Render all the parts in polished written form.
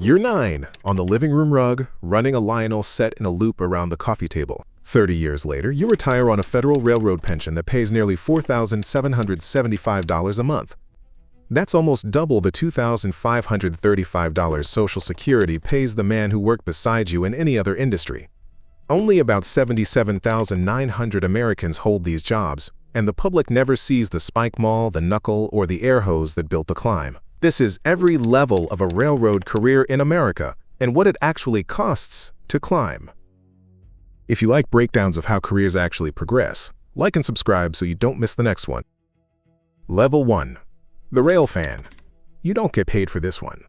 You're 9, on the living room rug, running a Lionel set in a loop around the coffee table. 30 years later, you retire on a federal railroad pension that pays nearly $4,775 a month. That's almost double the $2,535 Social Security pays the man who worked beside you in any other industry. Only about 77,900 Americans hold these jobs, and the public never sees the spike maul, the knuckle, or the air hose that built the climb. This is every level of a railroad career in America and what it actually costs to climb. If you like breakdowns of how careers actually progress, like and subscribe so you don't miss the next one. Level 1. The railfan. You don't get paid for this one.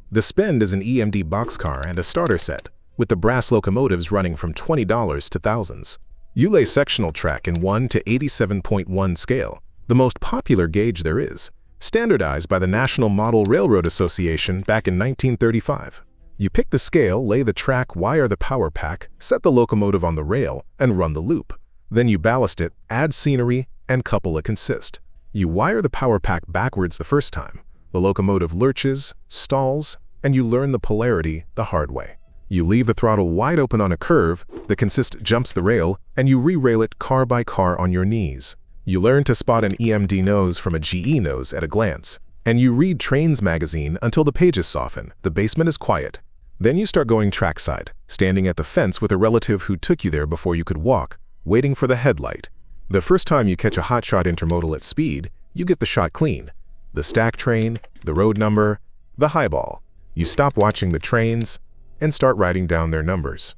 The spend is an EMD boxcar and a starter set, with the brass locomotives running from $20 to thousands. You lay sectional track in 1 to 87.1 scale, the most popular gauge there is, standardized by the National Model Railroad Association back in 1935. You pick the scale, lay the track, wire the power pack, set the locomotive on the rail, and run the loop. Then you ballast it, add scenery, and couple a consist. You wire the power pack backwards the first time. The locomotive lurches, stalls, and you learn the polarity the hard way. You leave the throttle wide open on a curve, the consist jumps the rail, and you re-rail it car by car on your knees. You learn to spot an EMD nose from a GE nose at a glance, and you read Trains magazine until the pages soften, the basement is quiet. Then you start going trackside, standing at the fence with a relative who took you there before you could walk, waiting for the headlight. The first time you catch a hotshot intermodal at speed, you get the shot clean. The stack train, the road number, the highball. You stop watching the trains and start writing down their numbers.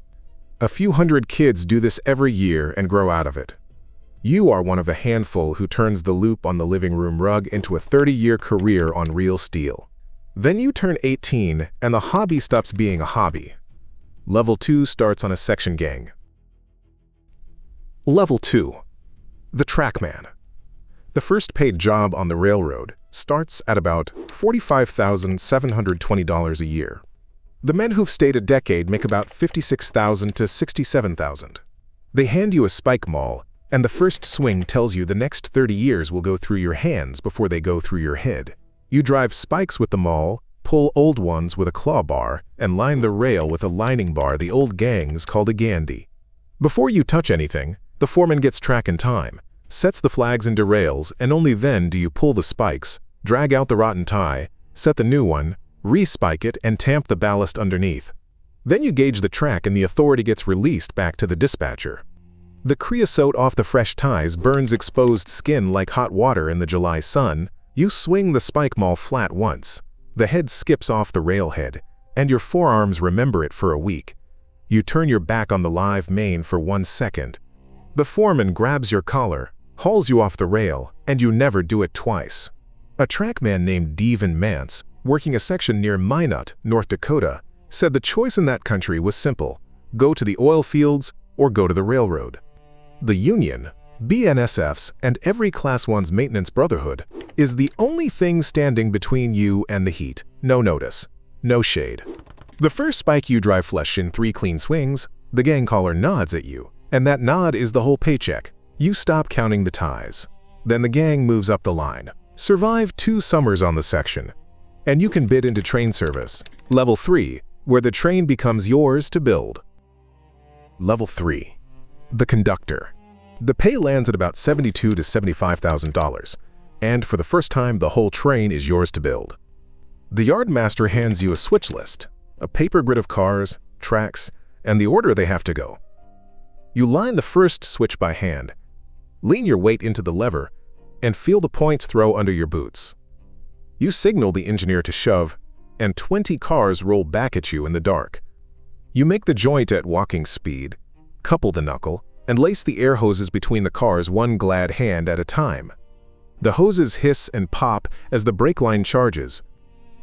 A few hundred kids do this every year and grow out of it. You are one of a handful who turns the loop on the living room rug into a 30-year career on real steel. Then you turn 18 and the hobby stops being a hobby. Level 2 starts on a section gang. Level 2. The Trackman. The first paid job on the railroad starts at about $45,720 a year. The men who've stayed a decade make about $56,000 to $67,000. They hand you a spike maul, and the first swing tells you the next 30 years will go through your hands before they go through your head. You drive spikes with the maul, pull old ones with a claw bar, and line the rail with a lining bar the old gangs called a gandy. Before you touch anything, the foreman gets track in time, sets the flags into rails, and only then do you pull the spikes, drag out the rotten tie, set the new one, re-spike it, and tamp the ballast underneath. Then you gauge the track and the authority gets released back to the dispatcher. The creosote off the fresh ties burns exposed skin like hot water in the July sun. You swing the spike maul flat once. The head skips off the railhead, and your forearms remember it for a week. You turn your back on the live main for 1 second. The foreman grabs your collar, hauls you off the rail, and you never do it twice. A trackman named Devin Mance, working a section near Minot, North Dakota, said the choice in that country was simple: go to the oil fields or go to the railroad. The union, BNSFs, and every Class 1's maintenance brotherhood is the only thing standing between you and the heat. No notice, no shade. The first spike you drive flush in 3 clean swings, the gang caller nods at you, and that nod is the whole paycheck. You stop counting the ties. Then the gang moves up the line. Survive 2 summers on the section, and you can bid into train service. Level 3, where the train becomes yours to build. Level 3. The Conductor. The pay lands at about $72,000 to $75,000, and for the first time the whole train is yours to build. The yardmaster hands you a switch list, a paper grid of cars, tracks, and the order they have to go. You line the first switch by hand, lean your weight into the lever, and feel the points throw under your boots. You signal the engineer to shove, and 20 cars roll back at you in the dark. You make the joint at walking speed, couple the knuckle, and lace the air hoses between the cars one glad hand at a time. The hoses hiss and pop as the brake line charges.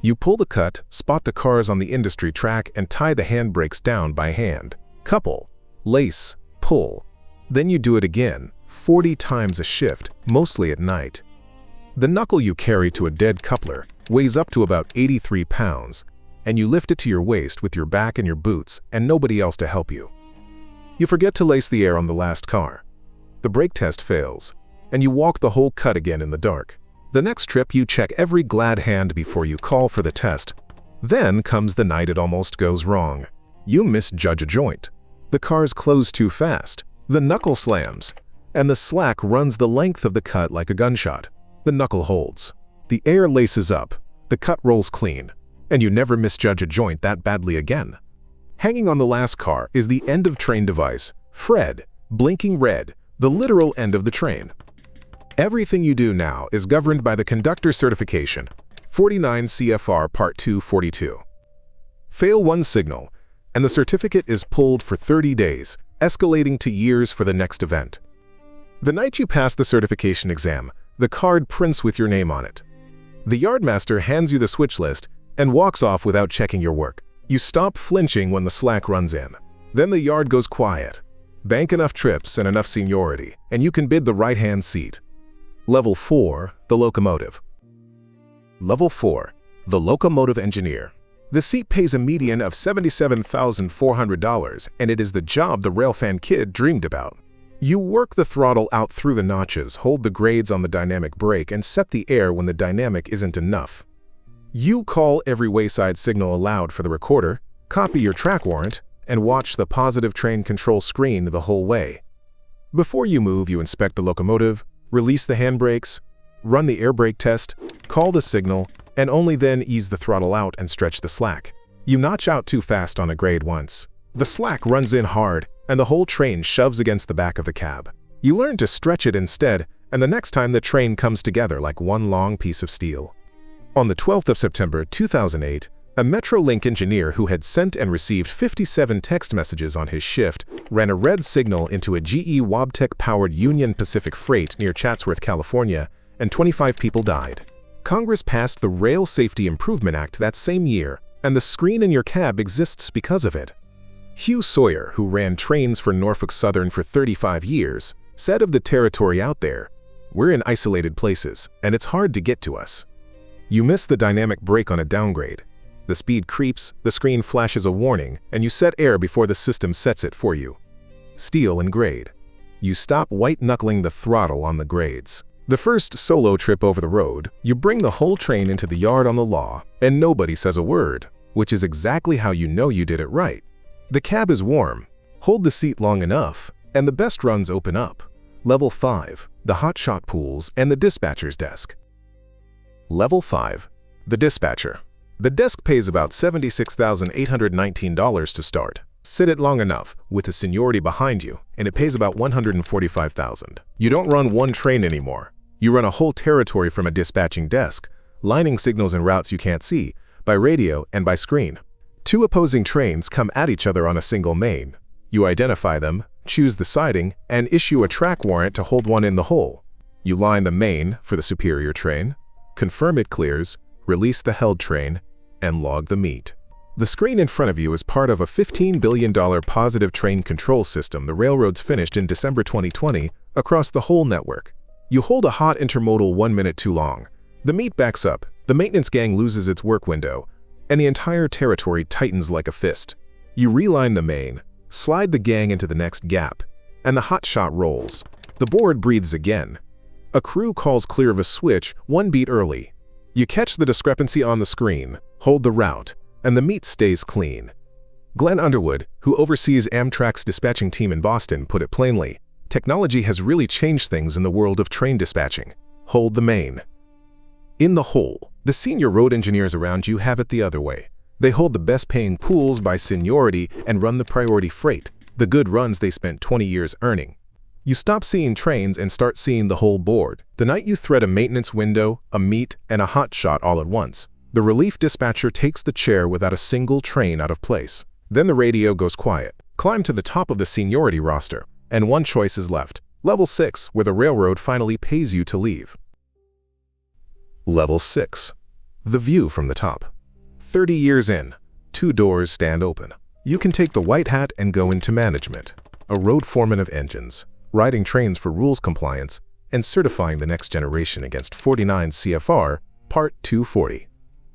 You pull the cut, spot the cars on the industry track, and tie the handbrakes down by hand. Couple, lace, pull. Then you do it again, 40 times a shift, mostly at night. The knuckle you carry to a dead coupler weighs up to about 83 pounds, and you lift it to your waist with your back and your boots and nobody else to help you. You forget to lace the air on the last car. The brake test fails, and you walk the whole cut again in the dark. The next trip you check every glad hand before you call for the test. Then comes the night it almost goes wrong. You misjudge a joint. The cars close too fast, the knuckle slams, and the slack runs the length of the cut like a gunshot. The knuckle holds. The air laces up, the cut rolls clean, and you never misjudge a joint that badly again. Hanging on the last car is the end of train device, Fred, blinking red, the literal end of the train. Everything you do now is governed by the Conductor certification, 49 CFR Part 242. Fail one signal, and the certificate is pulled for 30 days, escalating to years for the next event. The night you pass the certification exam, the card prints with your name on it. The yardmaster hands you the switch list and walks off without checking your work. You stop flinching when the slack runs in. Then the yard goes quiet. Bank enough trips and enough seniority, and you can bid the right-hand seat. Level 4, the locomotive. Level 4, the locomotive engineer. The seat pays a median of $77,400, and it is the job the railfan kid dreamed about. You work the throttle out through the notches, hold the grades on the dynamic brake, and set the air when the dynamic isn't enough. You call every wayside signal aloud for the recorder, copy your track warrant, and watch the positive train control screen the whole way. Before you move, you inspect the locomotive, release the handbrakes, run the air brake test, call the signal, and only then ease the throttle out and stretch the slack. You notch out too fast on a grade once. The slack runs in hard, and the whole train shoves against the back of the cab. You learn to stretch it instead, and the next time the train comes together like one long piece of steel. On the 12th of September 2008, a Metrolink engineer who had sent and received 57 text messages on his shift ran a red signal into a GE Wabtec-powered Union Pacific freight near Chatsworth, California, and 25 people died. Congress passed the Rail Safety Improvement Act that same year, and the screen in your cab exists because of it. Hugh Sawyer, who ran trains for Norfolk Southern for 35 years, said of the territory out there, "We're in isolated places, and it's hard to get to us." You miss the dynamic brake on a downgrade. The speed creeps, the screen flashes a warning, and you set air before the system sets it for you. Steel and grade. You stop white-knuckling the throttle on the grades. The first solo trip over the road, you bring the whole train into the yard on the law, and nobody says a word, which is exactly how you know you did it right. The cab is warm. Hold the seat long enough, and the best runs open up. Level 5, the hotshot pools and the dispatcher's desk. Level 5, the dispatcher. The desk pays about $76,819 to start. Sit it long enough, with the seniority behind you, and it pays about $145,000. You don't run one train anymore. You run a whole territory from a dispatching desk, lining signals and routes you can't see, by radio and by screen. Two opposing trains come at each other on a single main. You identify them, choose the siding, and issue a track warrant to hold one in the hole. You line the main for the superior train, confirm it clears, release the held train, and log the meet. The screen in front of you is part of a $15 billion positive train control system the railroads finished in December 2020 across the whole network. You hold a hot intermodal 1 minute too long. The meet backs up, the maintenance gang loses its work window, and the entire territory tightens like a fist. You reline the main, slide the gang into the next gap, and the hot shot rolls. The board breathes again. A crew calls clear of a switch 1 beat early. You catch the discrepancy on the screen, hold the route, and the meet stays clean. Glenn Underwood, who oversees Amtrak's dispatching team in Boston, put it plainly, "Technology has really changed things in the world of train dispatching. Hold the main." In the hole, the senior road engineers around you have it the other way. They hold the best-paying pools by seniority and run the priority freight, the good runs they spent 20 years earning. You stop seeing trains and start seeing the whole board. The night you thread a maintenance window, a meet, and a hot shot all at once, the relief dispatcher takes the chair without a single train out of place. Then the radio goes quiet. Climb to the top of the seniority roster, and one choice is left. Level 6, where the railroad finally pays you to leave. Level 6. The view from the top. 30 years in, 2 doors stand open. You can take the white hat and go into management, a road foreman of engines, riding trains for rules compliance, and certifying the next generation against 49 CFR Part 240.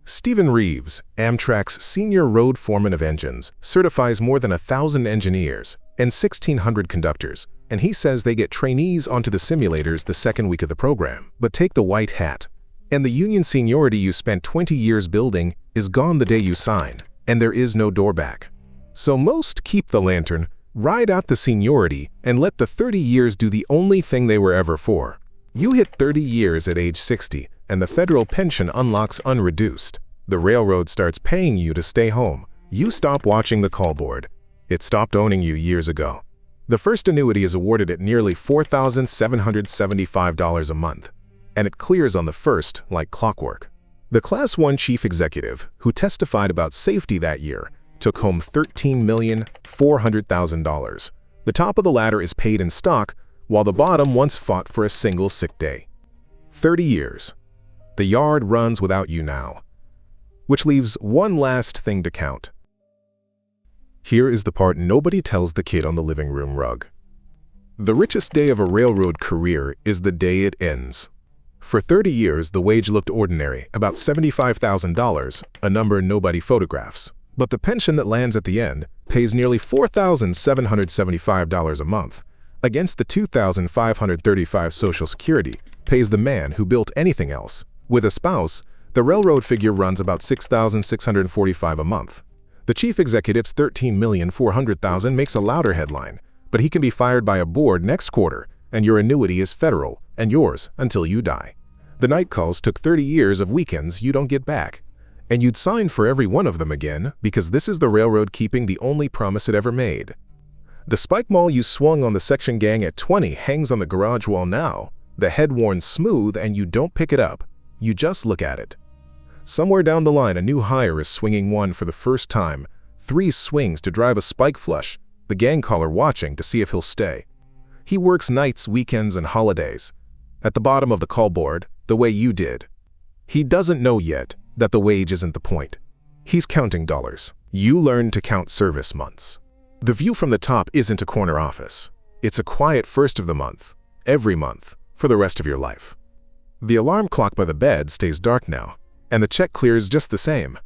Stephen Reeves, Amtrak's senior road foreman of engines, certifies more than 1,000 engineers and 1,600 conductors, and he says they get trainees onto the simulators the second week of the program. But take the white hat. And the union seniority you spent 20 years building is gone the day you sign, and there is no door back. So most keep the lantern, ride out the seniority, and let the 30 years do the only thing they were ever for. You hit 30 years at age 60, and the federal pension unlocks unreduced. The railroad starts paying you to stay home. You stop watching the call board. It stopped owning you years ago. The first annuity is awarded at nearly $4,775 a month, and it clears on the first like clockwork. The Class 1 chief executive, who testified about safety that year, took home $13,400,000. The top of the ladder is paid in stock, while the bottom once fought for a single sick day. 30 years. The yard runs without you now. Which leaves one last thing to count. Here is the part nobody tells the kid on the living room rug. The richest day of a railroad career is the day it ends. For 30 years, the wage looked ordinary, about $75,000, a number nobody photographs. But the pension that lands at the end pays nearly $4,775 a month. Against the $2,535 Social Security pays the man who built anything else. With a spouse, the railroad figure runs about $6,645 a month. The chief executive's $13,400,000 makes a louder headline, but he can be fired by a board next quarter, and your annuity is federal and yours until you die. The night calls took 30 years of weekends you don't get back. And you'd sign for every one of them again because this is the railroad keeping the only promise it ever made. The spike maul you swung on the section gang at 20 hangs on the garage wall now, the head worn smooth, and you don't pick it up. You just look at it. Somewhere down the line, a new hire is swinging one for the first time. 3 swings to drive a spike flush, the gang caller watching to see if he'll stay. He works nights, weekends, and holidays. At the bottom of the call board, the way you did. He doesn't know yet that the wage isn't the point. He's counting dollars. You learn to count service months. The view from the top isn't a corner office. It's a quiet first of the month, every month, for the rest of your life. The alarm clock by the bed stays dark now, and the check clears just the same.